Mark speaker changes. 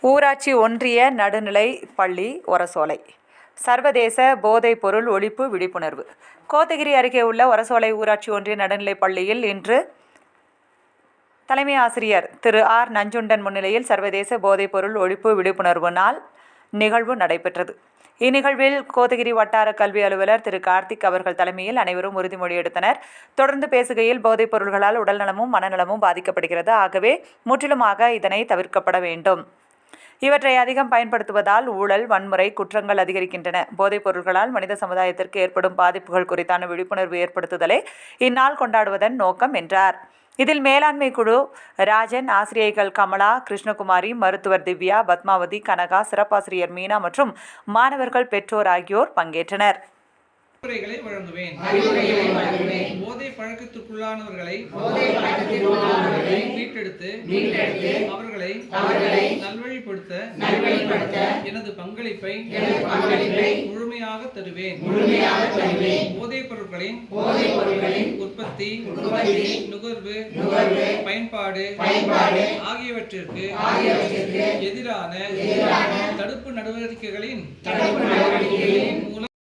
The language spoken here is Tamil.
Speaker 1: ஊராட்சி ஒன்றிய நடுநிலை பள்ளி ஒரசோலை சர்வதேச போதைப்பொருள் ஒழிப்பு விழிப்புணர்வு. கோத்தகிரி அருகே உள்ள ஒரசோலை ஊராட்சி ஒன்றிய நடுநிலைப் பள்ளியில் இன்று தலைமை ஆசிரியர் திரு ஆர் நஞ்சுண்டன் முன்னிலையில் சர்வதேச போதைப்பொருள் ஒழிப்பு விழிப்புணர்வு நாள் நிகழ்வு நடைபெற்றது. இந்நிகழ்வில் கோத்தகிரி வட்டார கல்வி அலுவலர் திரு கார்த்திக் அவர்கள் தலைமையில் அனைவரும் உறுதிமொழி எடுத்தனர். தொடர்ந்து பேசுகையில் போதைப் பொருள்களால் உடல்நலமும் மனநலமும் பாதிக்கப்படுகிறது. ஆகவே முற்றிலுமாக இதனை தவிர்க்கப்பட வேண்டும். இவற்றை அதிகம் பயன்படுத்துவதால் ஊழல், வன்முறை, குற்றங்கள் அதிகரிக்கின்றன. போதைப் பொருள்களால் மனித சமுதாயத்திற்கு ஏற்படும் பாதிப்புகள் குறித்தான விழிப்புணர்வு ஏற்படுத்துதலே இந்நாள் கொண்டாடுவதன் நோக்கம் என்றார். இதில் மேலாண்மை குழு ராஜன், ஆசிரியைகள் கமலா, கிருஷ்ணகுமாரி, மருத்துவர் திவ்யா, பத்மாவதி, கனகா, சிறப்பாசிரியர் மீனா மற்றும் மாணவர்கள், பெற்றோர் ஆகியோர் பங்கேற்றனர்.
Speaker 2: வழங்குவேன். போதை பழக்கத்திற்குள்ளானவர்களை மீட்டெடுத்து அவர்களை நல்வழிப்படுத்த எனது பங்களிப்பை முழுமையாக தருவேன். போதைப் பொருட்களின் உற்பத்தி, நுகர்வு, பயன்பாடு ஆகியவற்றிற்கு எதிரான தடுப்பு நடவடிக்கைகளின் மூலம்